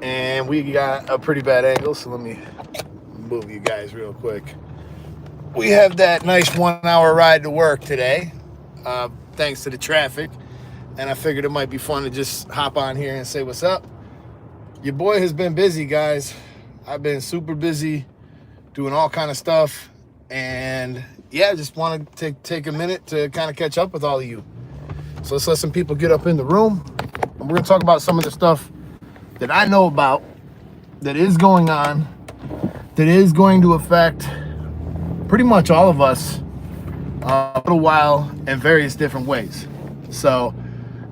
And we got a pretty bad angle, so let me move you guys real quick. We have that nice 1 hour ride to work today, thanks to the traffic. And I figured it might be fun to just hop on here and say what's up. Your boy has been busy, guys. I've been super busy doing all kind of stuff. And yeah, just wanted to take a minute to kind of catch up with all of you. So let's let some people get up in the room. And we're going to talk about some of the stuff that I know about, that is going on, that is going to affect pretty much all of us a little while in various different ways. So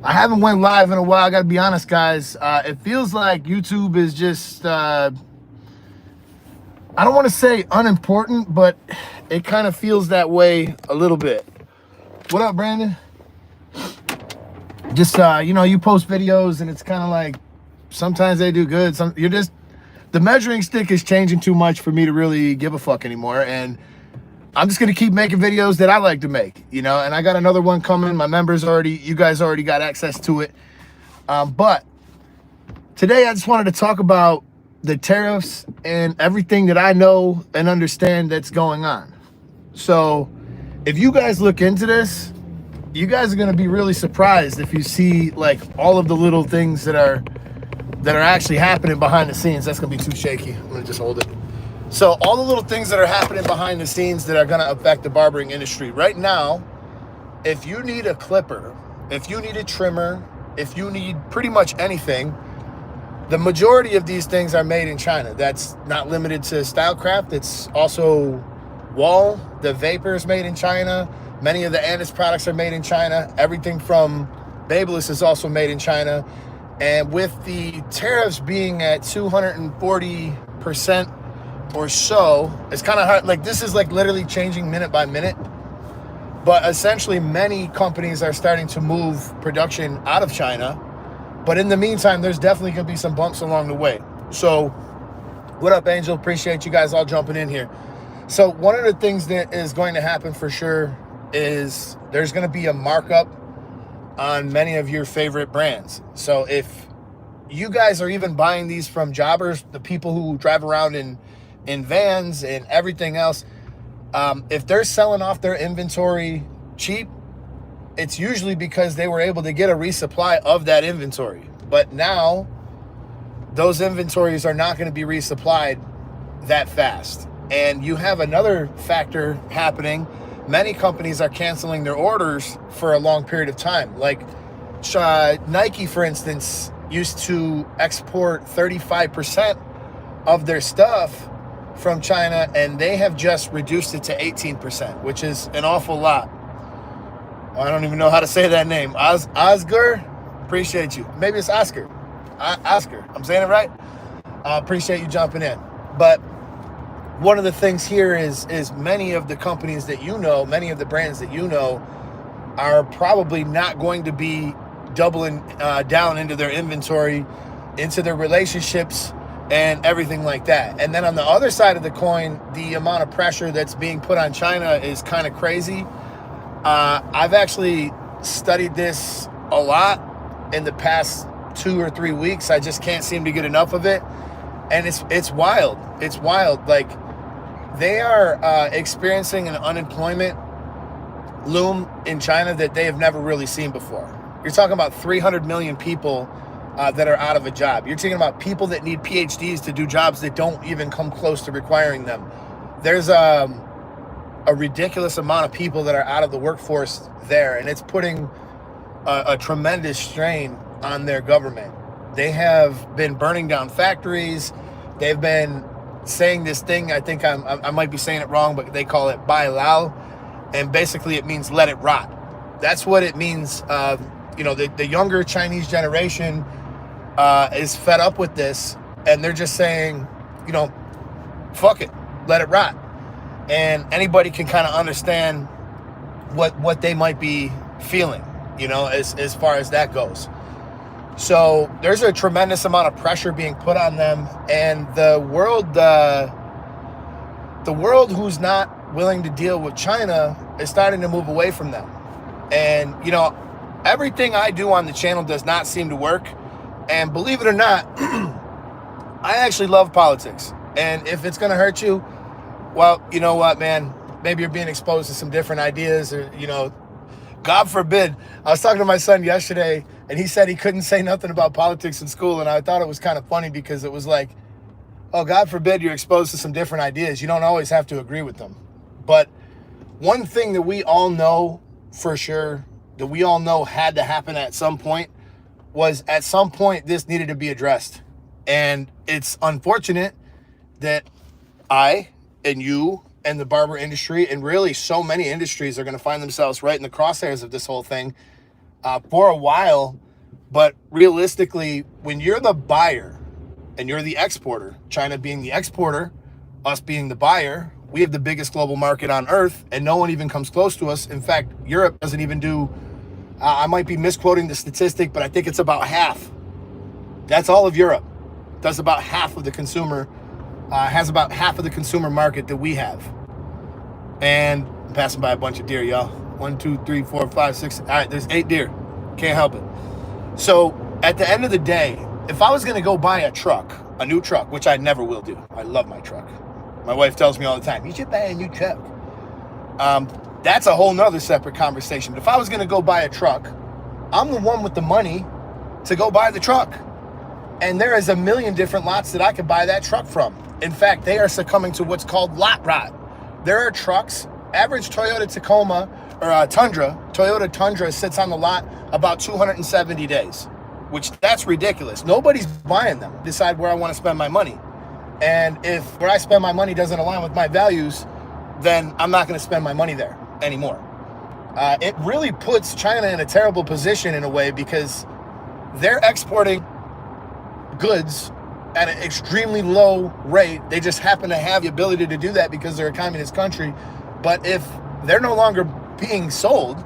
I haven't went live in a while. I got to be honest, guys. It feels like YouTube is just, I don't want to say unimportant, but it kind of feels that way a little bit. What up, Brandon? Just, you post videos and it's kind of like, sometimes they do good. The measuring stick is changing too much for me to really give a fuck anymore. And I'm just going to keep making videos that I like to make, and I got another one coming. My members you guys already got access to it. But today I just wanted to talk about the tariffs and everything that I know and understand that's going on. So if you guys look into this, you guys are going to be really surprised if you see like all of the little things that are actually happening behind the scenes. That's going to be too shaky. I'm going to just hold it. So all the little things that are happening behind the scenes that are going to affect the barbering industry. Right now, if you need a clipper, if you need a trimmer, if you need pretty much anything, the majority of these things are made in China. That's not limited to Stylecraft. It's also Wall. The Vapor is made in China. Many of the Andis products are made in China. Everything from Babeless is also made in China. And with the tariffs being at 240% or so, it's kind of hard. Like, this is like literally changing minute by minute. But essentially, many companies are starting to move production out of China. But in the meantime, there's definitely going to be some bumps along the way. So, what up, Angel? Appreciate you guys all jumping in here. So, one of the things that is going to happen for sure is there's going to be a markup on many of your favorite brands. So, if you guys are even buying these from jobbers, the people who drive around in vans and everything else, if they're selling off their inventory cheap, it's usually because they were able to get a resupply of that inventory. But now those inventories are not going to be resupplied that fast. And you have another factor happening. Many companies are canceling their orders for a long period of time. Like Nike, for instance, used to export 35% of their stuff from China, and they have just reduced it to 18%, which is an awful lot. I don't even know how to say that name. Oscar, appreciate you. Maybe it's Oscar. Oscar, I'm saying it right? I appreciate you jumping in. But one of the things here is many of the companies that many of the brands that are probably not going to be doubling down into their inventory, into their relationships, and everything like that. And then on the other side of the coin, the amount of pressure that's being put on China is kind of crazy. I've actually studied this a lot in the past 2 or 3 weeks. I just can't seem to get enough of it. And it's wild. It's wild. Like, they are experiencing an unemployment loom in China that they have never really seen before. You're talking about 300 million people that are out of a job. You're talking about people that need PhDs to do jobs that don't even come close to requiring them. There's a ridiculous amount of people that are out of the workforce there, and it's putting a tremendous strain on their government. They have been burning down factories. They've been saying this thing, I think I might be saying it wrong, but they call it Bai Lao, and basically it means let it rot. That's what it means. The younger Chinese generation is fed up with this, and they're just saying, fuck it, let it rot. And anybody can kind of understand what they might be feeling, as far as that goes. So there's a tremendous amount of pressure being put on them, and the world who's not willing to deal with China is starting to move away from them. And everything I do on the channel does not seem to work. And believe it or not, I actually love politics. And if it's going to hurt you, well, you know what, man? Maybe you're being exposed to some different ideas, or, God forbid. I was talking to my son yesterday, and he said he couldn't say nothing about politics in school. And I thought it was kind of funny because it was like, oh, God forbid you're exposed to some different ideas. You don't always have to agree with them. But one thing that we all know for sure, that we all know had to happen at some point, was at some point this needed to be addressed. And it's unfortunate that I and you and the barber industry, and really so many industries, are going to find themselves right in the crosshairs of this whole thing for a while. But realistically, when you're the buyer and you're the exporter, China being the exporter, us being the buyer, we have the biggest global market on earth, and no one even comes close to us. In fact, Europe doesn't even do, I might be misquoting the statistic, but I think it's about half. That's all of Europe. Does about half of the consumer, has about half of the consumer market that we have. And I'm passing by a bunch of deer, y'all. 1, 2, 3, 4, 5, 6. All right, there's 8 deer. Can't help it. So at the end of the day, if I was going to go buy a truck, a new truck, which I never will do. I love my truck. My wife tells me all the time, you should buy a new truck. That's a whole nother separate conversation. But if I was going to go buy a truck, I'm the one with the money to go buy the truck. And there is a million different lots that I could buy that truck from. In fact, they are succumbing to what's called lot rot. There are trucks, average Toyota Tacoma or Tundra, Toyota Tundra sits on the lot about 270 days, which that's ridiculous. Nobody's buying them. Decide where I want to spend my money. And if where I spend my money doesn't align with my values, then I'm not going to spend my money there anymore. It really puts China in a terrible position in a way, because they're exporting goods at an extremely low rate. They just happen to have the ability to do that because they're a communist country. But if they're no longer being sold,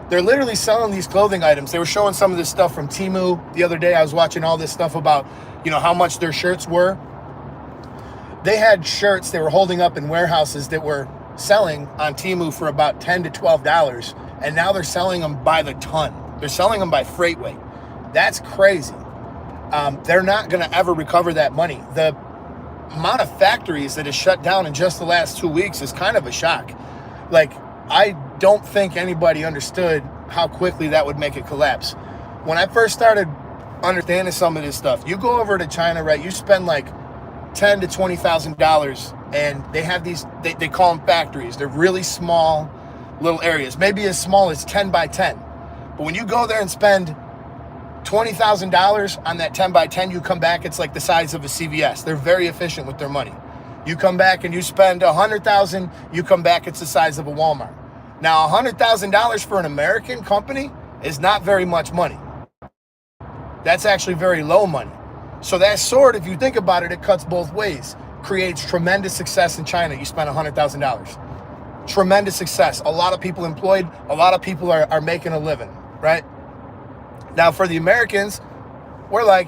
they're literally selling these clothing items. They were showing some of this stuff from Temu the other day. I was watching all this stuff about, how much their shirts were. They had shirts they were holding up in warehouses that were selling on Temu for about $10 to $12. And now they're selling them by the ton. They're selling them by freight weight. That's crazy. They're not going to ever recover that money. The amount of factories that is shut down in just the last 2 weeks is kind of a shock. Like, I don't think anybody understood how quickly that would make it collapse. When I first started understanding some of this stuff, you go over to China, right? You spend like $10,000 to $20,000, and they have these, they call them factories. They're really small little areas, maybe as small as 10 by 10. But when you go there and spend $20,000 on that 10 by 10, you come back, it's like the size of a CVS. They're very efficient with their money. You come back and you spend $100,000, you come back, it's the size of a Walmart. Now, $100,000 for an American company is not very much money. That's actually very low money. So that sword, if you think about it, it cuts both ways. Creates tremendous success in China. You spend $100,000. Tremendous success. A lot of people employed. A lot of people are making a living, right? Now, for the Americans, we're like,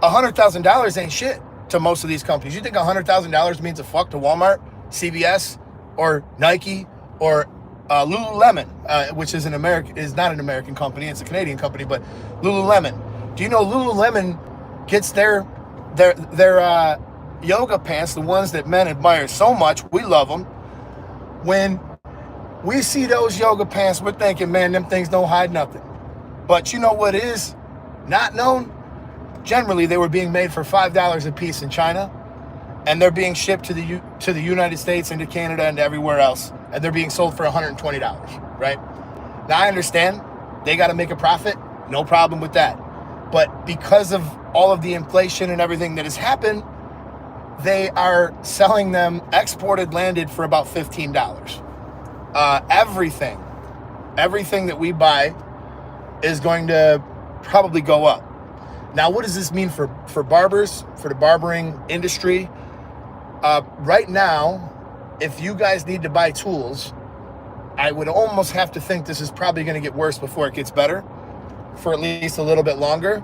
$100,000 ain't shit to most of these companies. You think $100,000 means a fuck to Walmart, CVS, or Nike, or Lululemon, which is not an American company. It's a Canadian company, but Lululemon. Do you know Lululemon gets their yoga pants, the ones that men admire so much, we love them. When we see those yoga pants, we're thinking, man, them things don't hide nothing. But you know what is not known? Generally, they were being made for $5 a piece in China, and they're being shipped to the United States and to Canada and to everywhere else, and they're being sold for $120, right? Now, I understand they got to make a profit, no problem with that. But because of all of the inflation and everything that has happened, they are selling them exported, landed for about $15. Everything that we buy is going to probably go up. Now, what does this mean for barbers, for the barbering industry? Right now, if you guys need to buy tools, I would almost have to think this is probably going to get worse before it gets better for at least a little bit longer.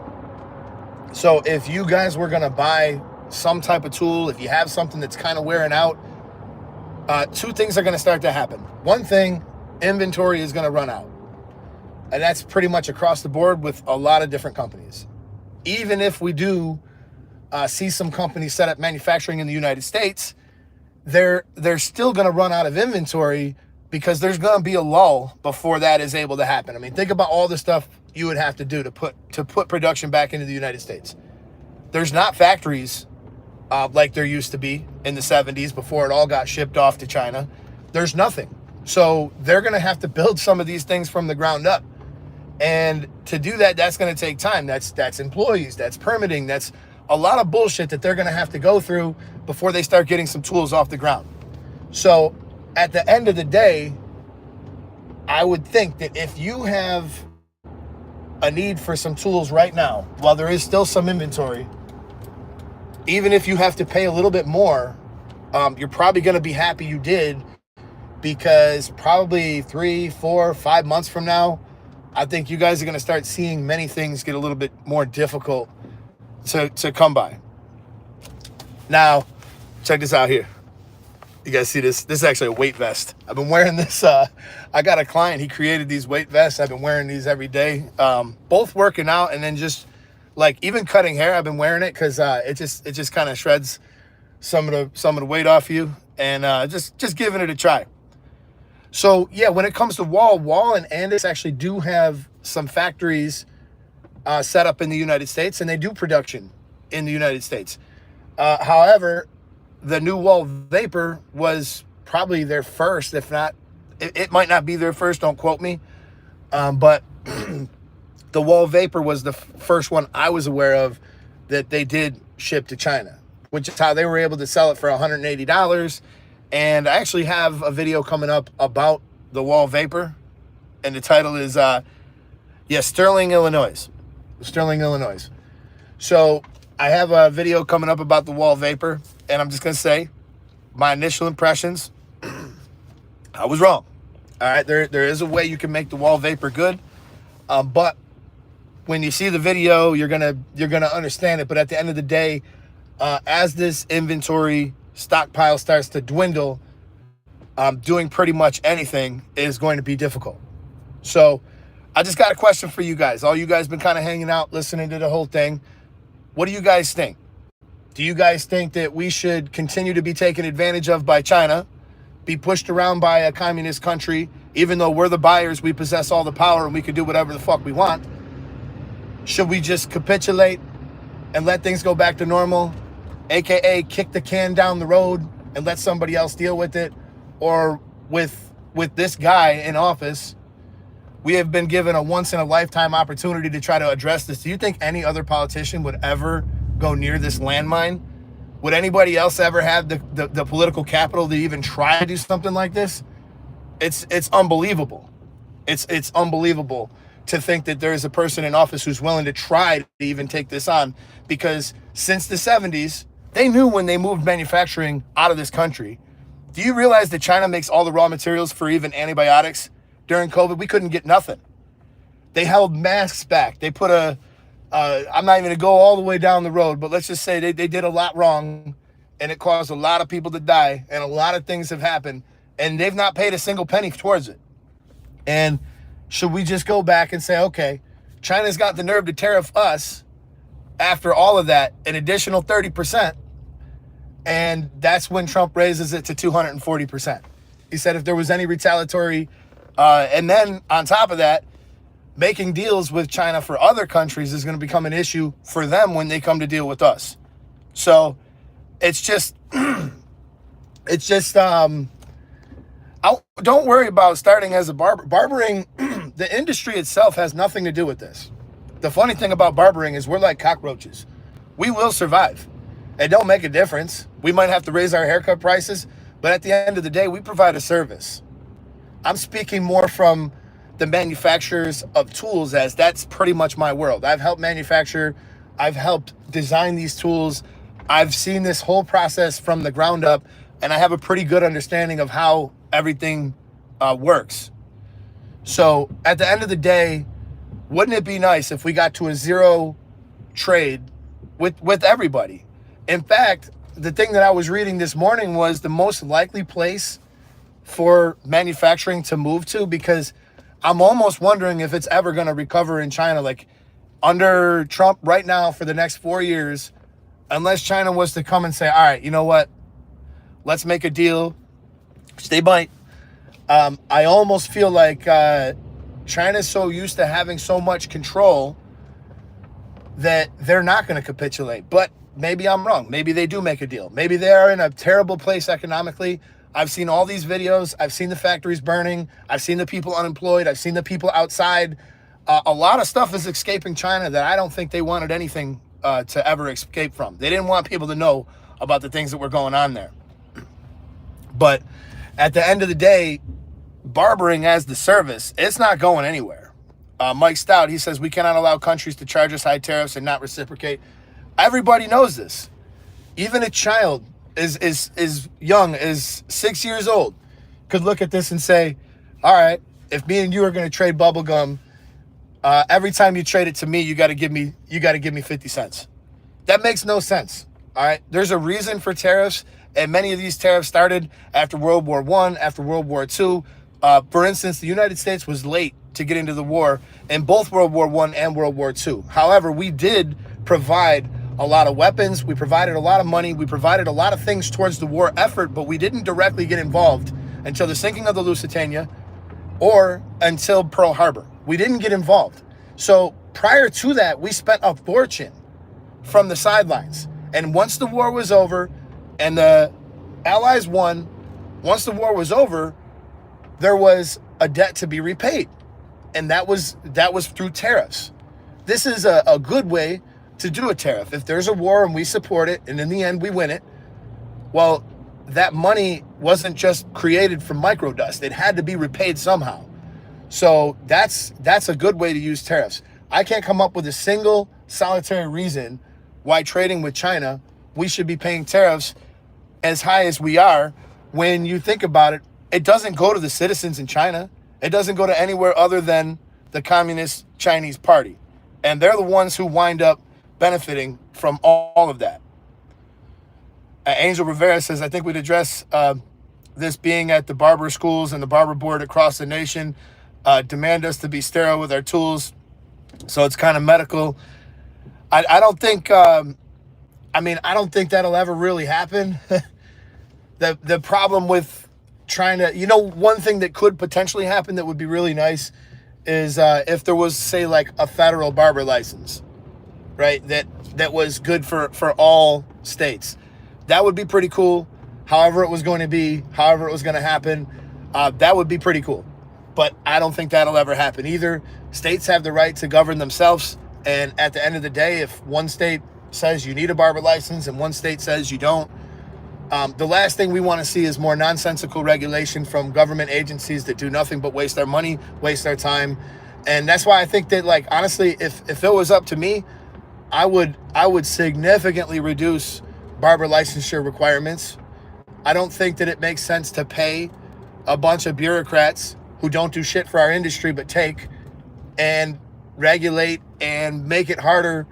So if you guys were going to buy some type of tool, if you have something that's kind of wearing out, two things are going to start to happen. One thing, inventory is going to run out. And that's pretty much across the board with a lot of different companies. Even if we do see some companies set up manufacturing in the United States, they're still going to run out of inventory because there's going to be a lull before that is able to happen. I mean, think about all the stuff you would have to do to put production back into the United States. There's not factories like there used to be in the 70s before it all got shipped off to China. There's nothing. So they're going to have to build some of these things from the ground up. And to do that, that's going to take time. That's employees, that's permitting, that's a lot of bullshit that they're going to have to go through before they start getting some tools off the ground. So at the end of the day, I would think that if you have a need for some tools right now, while there is still some inventory, even if you have to pay a little bit more, you're probably going to be happy you did, because probably 3, 4, 5 months from now, I think you guys are going to start seeing many things get a little bit more difficult to come by. Now, check this out here. You guys see this? This is actually a weight vest. I've been wearing this. I got a client. He created these weight vests. I've been wearing these every day. Both working out and then just like even cutting hair. I've been wearing it because it just kind of shreds some of the weight off you, and just giving it a try. So yeah, when it comes to Wall and Andis actually do have some factories set up in the United States, and they do production in the United States. However, the new Wall Vapor was probably their first, if not, it might not be their first, don't quote me. But the Wall Vapor was the first one I was aware of that they did ship to China, which is how they were able to sell it for $180. And I actually have a video coming up about the Wall Vapor, and the title is, Sterling, Illinois. Sterling, Illinois. So I have a video coming up about the Wall Vapor, and I'm just going to say my initial impressions, I was wrong. All right, there is a way you can make the Wall Vapor good, but when you see the video, you're gonna understand it. But at the end of the day, as this inventory stockpile starts to dwindle, doing pretty much anything is going to be difficult. So I just got a question for you guys. All you guys been kind of hanging out, listening to the whole thing. What do you guys think? Do you guys think that we should continue to be taken advantage of by China, be pushed around by a communist country, even though we're the buyers, we possess all the power, and we can do whatever the fuck we want? Should we just capitulate and let things go back to normal, aka kick the can down the road and let somebody else deal with it? Or with this guy in office, we have been given a once-in-a-lifetime opportunity to try to address this. Do you think any other politician would ever go near this landmine? Would anybody else ever have the political capital to even try to do something like this? It's unbelievable. It's unbelievable to think that there is a person in office who's willing to try to even take this on, because since the 70s, they knew when they moved manufacturing out of this country. Do you realize that China makes all the raw materials for even antibiotics? During COVID, we couldn't get nothing. They held masks back. They put I'm not even gonna go all the way down the road, but let's just say they did a lot wrong, and it caused a lot of people to die, and a lot of things have happened, and they've not paid a single penny towards it. And should we just go back and say, okay, China's got the nerve to tariff us after all of that, an additional 30%, and that's when Trump raises it to 240%. He said if there was any retaliatory, and then on top of that, making deals with China for other countries is going to become an issue for them when they come to deal with us. So it's just, don't worry about starting as a barber. Barbering, the industry itself has nothing to do with this. The funny thing about barbering is we're like cockroaches. We will survive. It don't make a difference. We might have to raise our haircut prices, but at the end of the day, we provide a service. I'm speaking more from the manufacturers of tools, as that's pretty much my world. I've helped manufacture, I've helped design these tools. I've seen this whole process from the ground up, and I have a pretty good understanding of how everything works. So at the end of the day, wouldn't it be nice if we got to a zero trade with everybody? In fact, the thing that I was reading this morning was the most likely place for manufacturing to move to, because I'm almost wondering if it's ever going to recover in China. Like under Trump right now for the next 4 years, unless China was to come and say, all right, you know what? Let's make a deal, which they might. I almost feel like China's so used to having so much control that they're not going to capitulate. But maybe I'm wrong. Maybe they do make a deal. Maybe they are in a terrible place economically. I've seen all these videos. I've seen the factories burning. I've seen the people unemployed. I've seen the people outside. A lot of stuff is escaping China that I don't think they wanted anything to ever escape from. They didn't want people to know about the things that were going on there. But at the end of the day, barbering as the service, it's not going anywhere. Mike Stout, he says, we cannot allow countries to charge us high tariffs and not reciprocate. Everybody knows this. Even a child is young, is 6 years old, could look at this and say, all right, if me and you are going to trade bubble gum, every time you trade it to me, you got to give me 50 cents. That makes no sense. All right. There's a reason for tariffs. And many of these tariffs started after World War I, after World War II. For instance, the United States was late to get into the war in both World War I and World War II. However, we did provide a lot of weapons. We provided a lot of money. We provided a lot of things towards the war effort, but we didn't directly get involved until the sinking of the Lusitania or until Pearl Harbor. We didn't get involved. So prior to that, we spent a fortune from the sidelines. And once the war was over and the Allies won, once the war was over, there was a debt to be repaid. And that was through tariffs. This is a good way to do a tariff. If there's a war and we support it, and in the end we win it, well, that money wasn't just created from microdust. It had to be repaid somehow. So that's a good way to use tariffs. I can't come up with a single solitary reason why trading with China, we should be paying tariffs as high as we are. When you think about it, it doesn't go to the citizens in China. It doesn't go to anywhere other than the Communist Chinese Party. And they're the ones who wind up benefiting from all of that. Angel Rivera says, I think we'd address this being at the barber schools and the barber board across the nation demand us to be sterile with our tools. So it's kind of medical. I don't think, I don't think that'll ever really happen. The problem with trying to, one thing that could potentially happen that would be really nice is if there was, say, like a federal barber license, right? That was good for all states. That would be pretty cool. However it was going to be, however it was going to happen, that would be pretty cool. But I don't think that'll ever happen either. States have the right to govern themselves. And at the end of the day, if one state says you need a barber license and one state says you don't, the last thing we want to see is more nonsensical regulation from government agencies that do nothing but waste our money, waste our time. And that's why I think that, like, honestly, if it was up to me, I would significantly reduce barber licensure requirements. I don't think that it makes sense to pay a bunch of bureaucrats who don't do shit for our industry but take and regulate and make it harder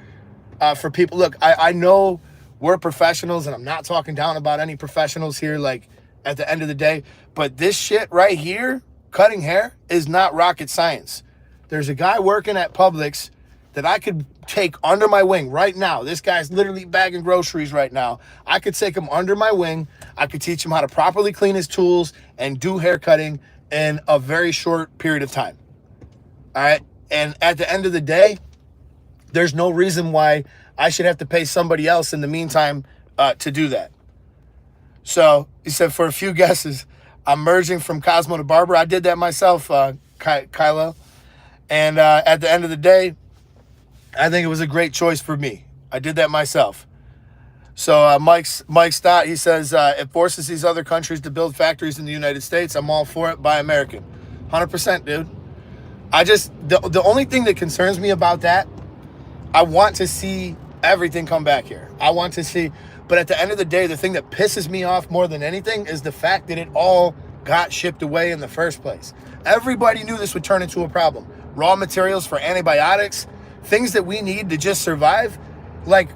for people. Look, I know we're professionals, and I'm not talking down about any professionals here, like, at the end of the day, but this shit right here, cutting hair, is not rocket science. There's a guy working at Publix that I could take under my wing right now. This guy's literally bagging groceries right now. I could take him under my wing. I could teach him how to properly clean his tools and do hair cutting in a very short period of time. All right. And at the end of the day, there's no reason why I should have to pay somebody else in the meantime to do that. So he said, for a few guesses, I'm merging from Cosmo to Barber. I did that myself, Kylo. And at the end of the day, I think it was a great choice for me. I did that myself. So Mike Stott, he says, it forces these other countries to build factories in the United States. I'm all for it. Buy American. 100%, dude. The only thing that concerns me about that, I want to see everything come back here. I want to see, but at the end of the day, the thing that pisses me off more than anything is the fact that it all got shipped away in the first place. Everybody knew this would turn into a problem. Raw materials for antibiotics, things that we need to just survive. Like,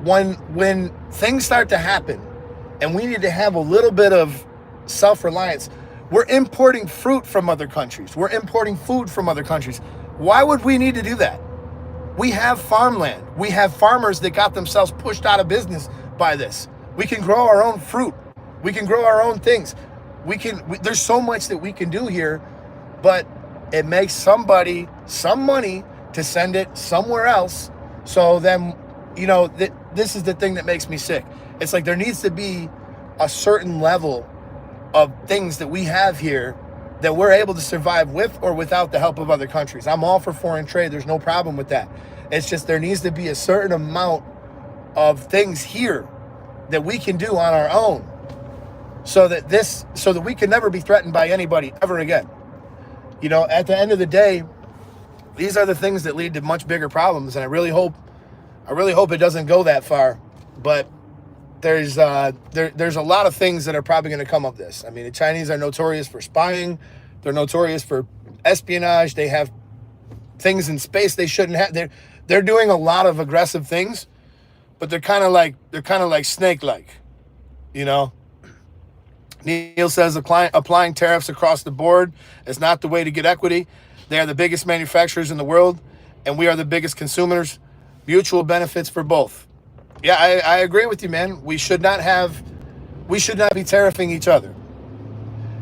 when things start to happen and we need to have a little bit of self-reliance, we're importing fruit from other countries. We're importing food from other countries. Why would we need to do that? We have farmland. We have farmers that got themselves pushed out of business by this. We can grow our own fruit. We can grow our own things. There's so much that we can do here, but it makes somebody some money to send it somewhere else. So then, this is the thing that makes me sick. It's like there needs to be a certain level of things that we have here that we're able to survive with or without the help of other countries. I'm all for foreign trade. There's no problem with that. It's just there needs to be a certain amount of things here that we can do on our own so that we can never be threatened by anybody ever again. At the end of the day, these are the things that lead to much bigger problems, and I really hope it doesn't go that far. But there's a lot of things that are probably going to come of this. I mean, the Chinese are notorious for spying. They're notorious for espionage. They have things in space they shouldn't have. They're doing a lot of aggressive things, but they're kind of like snake-like, Neil says applying tariffs across the board is not the way to get equity. They are the biggest manufacturers in the world, and we are the biggest consumers. Mutual benefits for both. Yeah, I agree with you, man. We should not be tariffing each other.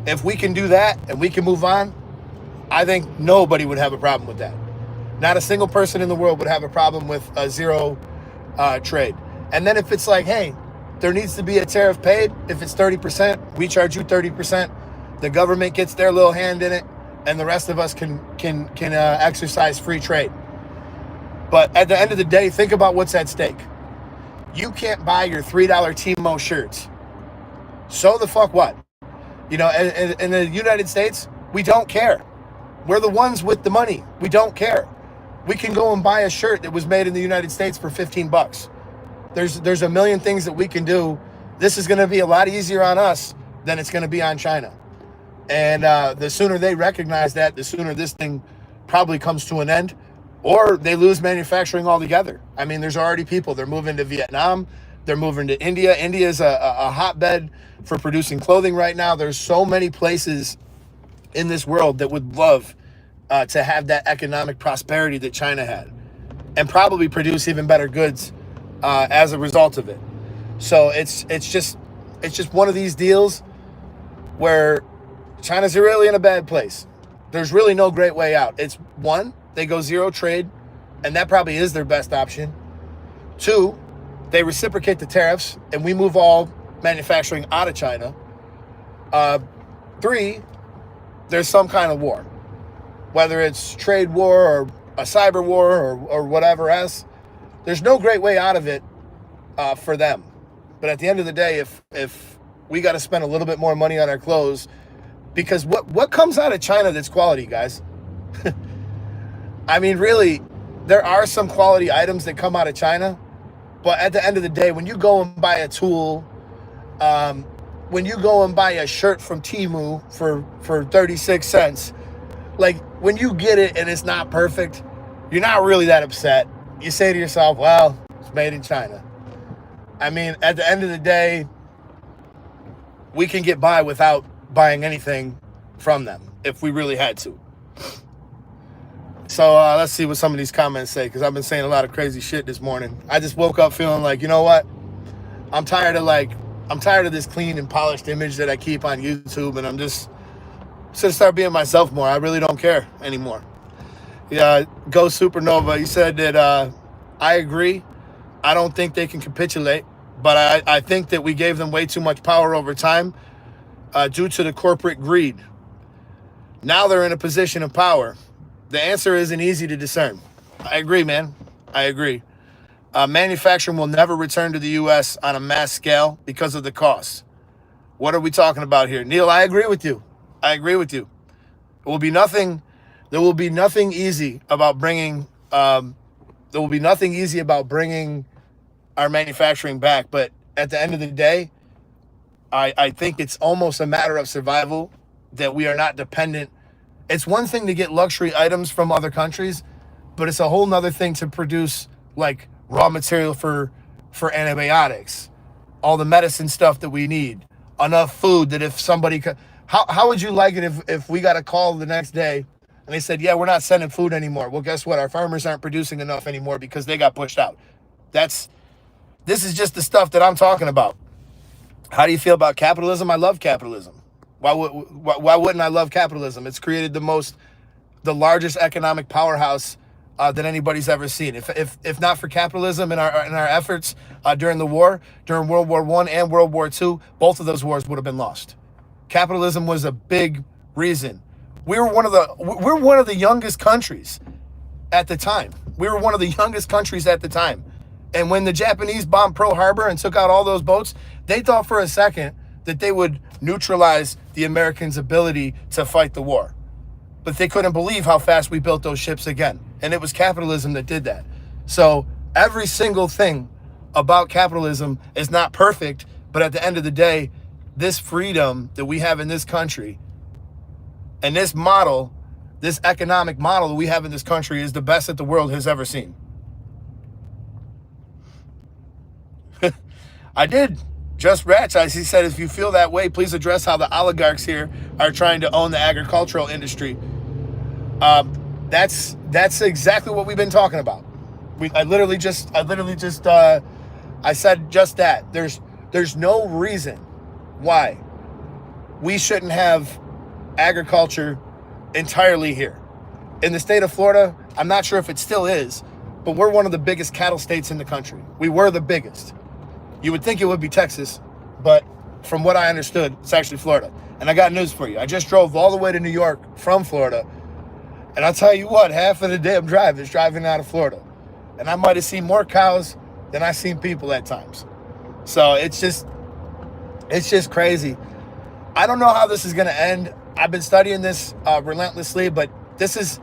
If we can do that and we can move on, I think nobody would have a problem with that. Not a single person in the world would have a problem with a zero trade. And then if it's like, hey, there needs to be a tariff paid. If it's 30%, we charge you 30%. The government gets their little hand in it, and the rest of us can exercise free trade. But at the end of the day, think about what's at stake. You can't buy your $3 Timo shirts. So the fuck what? In the United States, we don't care. We're the ones with the money. We don't care. We can go and buy a shirt that was made in the United States for $15. There's a million things that we can do. This is going to be a lot easier on us than it's going to be on China. And the sooner they recognize that, the sooner this thing probably comes to an end, or they lose manufacturing altogether. I mean, there's already people. They're moving to Vietnam. They're moving to India. India is a hotbed for producing clothing right now. There's so many places in this world that would love to have that economic prosperity that China had, and probably produce even better goods as a result of it. So it's just one of these deals where China's really in a bad place. There's really no great way out. It's one, they go zero trade, and that probably is their best option. Two, they reciprocate the tariffs, and we move all manufacturing out of China. Three, there's some kind of war, whether it's trade war or a cyber war or whatever else. There's no great way out of it for them. But at the end of the day, if we got to spend a little bit more money on our clothes, because what comes out of China that's quality, guys? I mean, really, there are some quality items that come out of China, but at the end of the day, when you go and buy a tool, when you go and buy a shirt from Temu for 36 cents, like when you get it and it's not perfect, you're not really that upset. You say to yourself, well, it's made in China. I mean, at the end of the day, we can get by without buying anything from them if we really had to. So let's see what some of these comments say, because I've been saying a lot of crazy shit this morning. I just woke up feeling like, you know what? I'm tired of this clean and polished image that I keep on YouTube, and I'm just gonna start being myself more. I really don't care anymore. Yeah, Go Supernova, you said that I agree. I don't think they can capitulate, but I think that we gave them way too much power over time due to the corporate greed. Now they're in a position of power. The answer isn't easy to discern. I agree, man. I agree. Manufacturing will never return to the U.S. on a mass scale because of the costs. What are we talking about here? Neil, I agree with you. I agree with you. There will be nothing easy about bringing our manufacturing back. But at the end of the day, I think it's almost a matter of survival that we are not dependent. It's one thing to get luxury items from other countries, but it's a whole nother thing to produce like raw material for antibiotics, all the medicine stuff that we need, enough food that if somebody could, how would you like it if we got a call the next day And they said, yeah, we're not sending food anymore. Well, guess what? Our farmers aren't producing enough anymore because they got pushed out. This is just the stuff that I'm talking about. How do you feel about capitalism? I love capitalism. Why wouldn't I love capitalism? It's created the largest economic powerhouse that anybody's ever seen. If not for capitalism and our efforts during the war, during World War I and World War II, both of those wars would have been lost. Capitalism was a big reason. We're one of the youngest countries at the time. We were one of the youngest countries at the time. And when the Japanese bombed Pearl Harbor and took out all those boats, they thought for a second that they would neutralize the Americans' ability to fight the war. But they couldn't believe how fast we built those ships again. And it was capitalism that did that. So every single thing about capitalism is not perfect, but at the end of the day, this freedom that we have in this country and this model, this economic model that we have in this country is the best that the world has ever seen. I did. Just Ratch, he said, if you feel that way, please address how the oligarchs here are trying to own the agricultural industry. That's exactly what we've been talking about. I said just that. There's no reason why we shouldn't have agriculture entirely here. In the state of Florida, I'm not sure if it still is, but we're one of the biggest cattle states in the country. We were the biggest. You would think it would be Texas, but from what I understood, it's actually Florida. And I got news for you. I just drove all the way to New York from Florida. And I'll tell you what, half of the damn drive is driving out of Florida. And I might have seen more cows than I've seen people at times. So it's just crazy. I don't know how this is going to end. I've been studying this relentlessly, but this is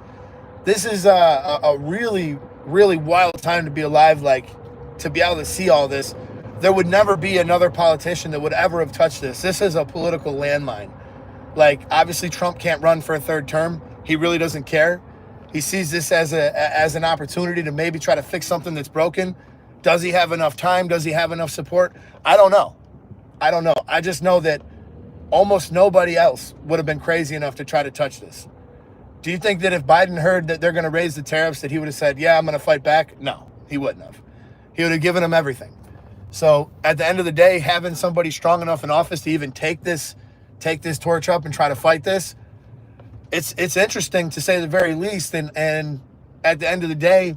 a really, really wild time to be alive, like to be able to see all this. There would never be another politician that would ever have touched this. This is a political landmine. Like, obviously, Trump can't run for a third term. He really doesn't care. He sees this as an opportunity to maybe try to fix something that's broken. Does he have enough time? Does he have enough support? I don't know. I just know that almost nobody else would have been crazy enough to try to touch this. Do you think that if Biden heard that they're going to raise the tariffs, that he would have said, yeah, I'm going to fight back? No, he wouldn't have. He would have given them everything. So at the end of the day, having somebody strong enough in office to even take this torch up and try to fight this, it's interesting to say the very least. And at the end of the day,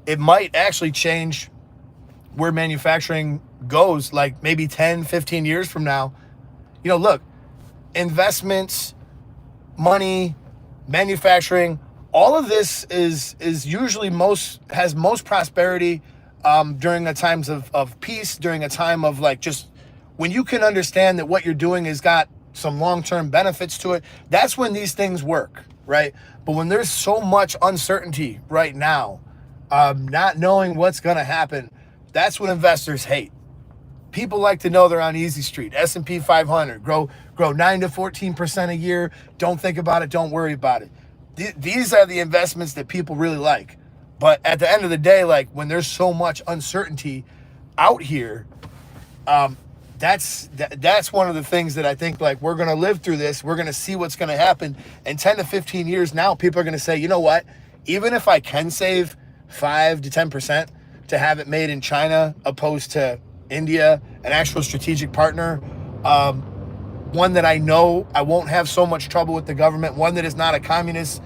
it might actually change where manufacturing goes, like maybe 10, 15 years from now. You know, look, investments, money, manufacturing, all of this is usually has most prosperity during the times of peace, during a time of like just when you can understand that what you're doing has got some long-term benefits to it. That's when these things work, right? But when there's so much uncertainty right now, not knowing what's going to happen, that's what investors hate. People like to know they're on easy street. S&P 500, grow 9 to 14% a year. Don't think about it. Don't worry about it. These are the investments that people really like. But at the end of the day, like when there's so much uncertainty out here, that's one of the things that I think, like, we're going to live through this. We're going to see what's going to happen. In 10 to 15 years now, people are going to say, you know what? Even if I can save 5 to 10% to have it made in China opposed to India, an actual strategic partner, one that I know I won't have so much trouble with the government, one that is not a communist.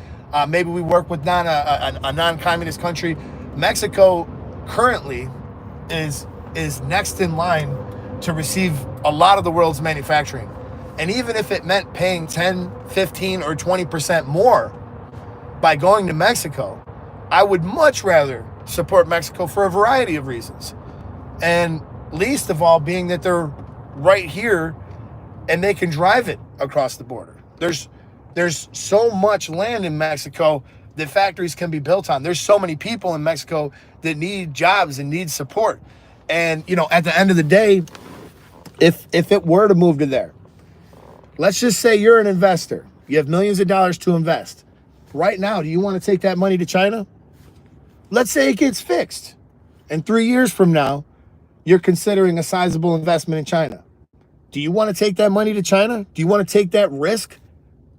Maybe we work with a non-communist country. Mexico currently is next in line to receive a lot of the world's manufacturing. And even if it meant paying 10, 15, or 20% more by going to Mexico, I would much rather support Mexico for a variety of reasons. And least of all being that they're right here and they can drive it across the border. There's so much land in Mexico that factories can be built on. There's so many people in Mexico that need jobs and need support. And, you know, at the end of the day, if it were to move to there, let's just say you're an investor. You have millions of dollars to invest. Right now, do you want to take that money to China? Let's say it gets fixed. And 3 years from now, you're considering a sizable investment in China. Do you want to take that money to China? Do you want to take that risk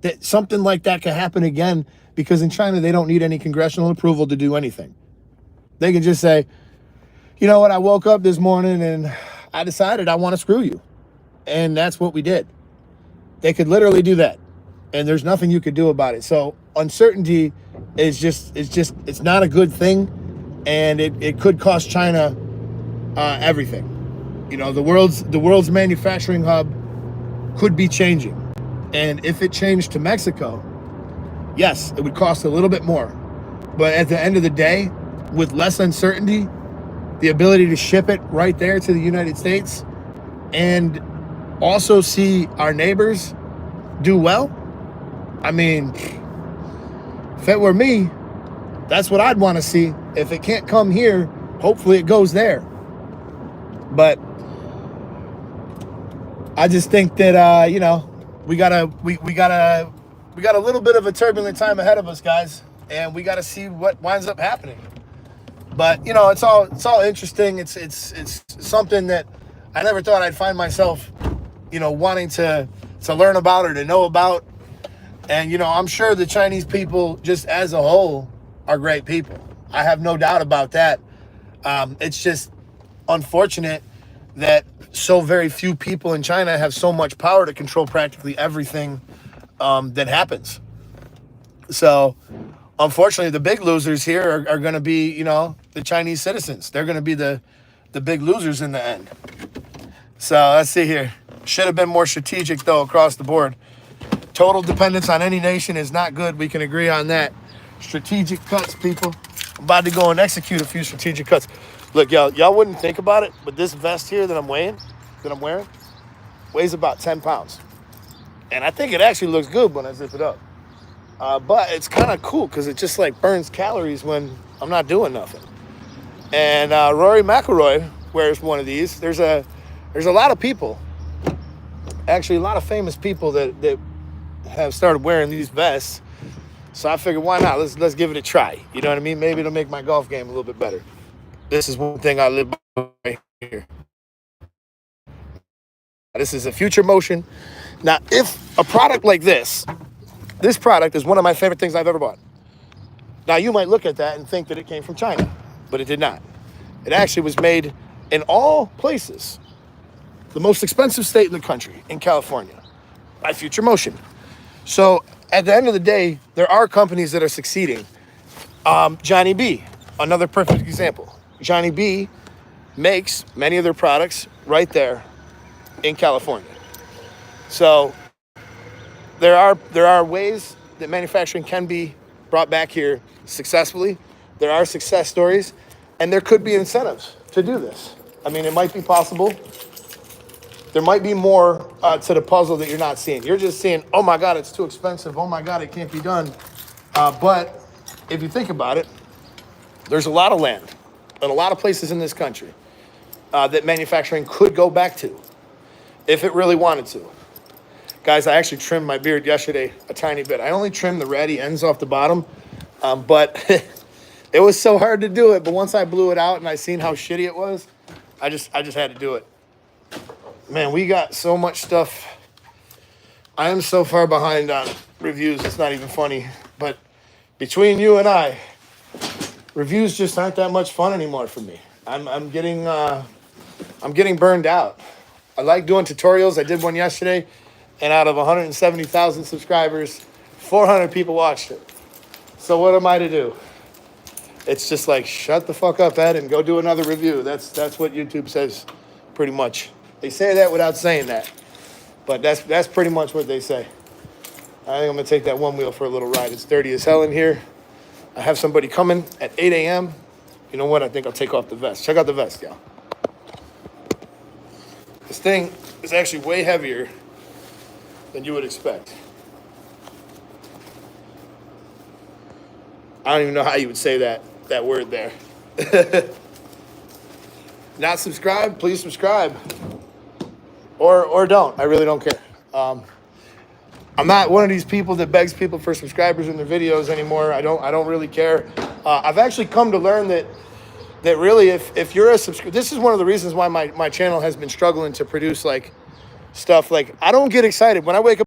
that something like that could happen again, because in China, they don't need any congressional approval to do anything. They can just say, you know what, I woke up this morning and I decided I want to screw you. And that's what we did. They could literally do that. And there's nothing you could do about it. So uncertainty is it's not a good thing. And it could cost China everything. You know, the world's manufacturing hub could be changing. And if it changed to Mexico, yes, it would cost a little bit more. But at the end of the day, with less uncertainty, the ability to ship it right there to the United States and also see our neighbors do well, I mean, if it were me, that's what I'd want to see. If it can't come here, hopefully it goes there. But I just think that you know, we got a little bit of a turbulent time ahead of us, guys, and we got to see what winds up happening. But you know, it's all interesting. It's something that I never thought I'd find myself, you know, wanting to learn about or to know about. And you know, I'm sure the Chinese people, just as a whole, are great people. I have no doubt about that. It's just unfortunate that so very few people in China have so much power to control practically everything that happens. So unfortunately, the big losers here are going to be, you know, the Chinese citizens. They're going to be the big losers in the end. So let's see here. Should have been more strategic, though, across the board. Total dependence on any nation is not good. We can agree on that. Strategic cuts, people. I'm about to go and execute a few strategic cuts. Look, y'all wouldn't think about it, but this vest here that I'm wearing, weighs about 10 pounds. And I think it actually looks good when I zip it up. But it's kind of cool because it just like burns calories when I'm not doing nothing. And Rory McIlroy wears one of these. There's a lot of people, actually a lot of famous people that have started wearing these vests. So I figured, why not? Let's give it a try. You know what I mean? Maybe it'll make my golf game a little bit better. This is one thing I live by right here. This is a future motion. Now, if a product like this product is one of my favorite things I've ever bought. Now, you might look at that and think that it came from China, but it did not. It actually was made in all places. The most expensive state in the country, in California, by Future Motion. So at the end of the day, there are companies that are succeeding. Johnny B, another perfect example. Johnny B makes many of their products right there in California. So there are ways that manufacturing can be brought back here successfully. There are success stories, and there could be incentives to do this. I mean, it might be possible. There might be more to the puzzle that you're not seeing. You're just seeing, oh my God, it's too expensive. Oh my God, it can't be done. But if you think about it, there's a lot of land and a lot of places in this country that manufacturing could go back to if it really wanted to. Guys, I actually trimmed my beard yesterday a tiny bit. I only trimmed the ratty ends off the bottom, but it was so hard to do it. But once I blew it out and I seen how shitty it was, I just had to do it. Man, we got so much stuff. I am so far behind on reviews, it's not even funny. But between you and I, reviews just aren't that much fun anymore for me. I'm getting burned out. I like doing tutorials. I did one yesterday, and out of 170,000 subscribers, 400 people watched it. So what am I to do? It's just like, shut the fuck up, Ed, and go do another review. That's what YouTube says, pretty much. They say that without saying that, but that's pretty much what they say. I think I'm gonna take that one wheel for a little ride. It's dirty as hell in here. I have somebody coming at 8 a.m. You know what? I think I'll take off the vest. Check out the vest, y'all. This thing is actually way heavier than you would expect. I don't even know how you would say that word there. Not subscribed? Please subscribe. Or don't. I really don't care. I'm not one of these people that begs people for subscribers in their videos anymore. I don't really care. I've actually come to learn that really if you're a subscriber, this is one of the reasons why my channel has been struggling to produce like stuff. Like, I don't get excited when I wake up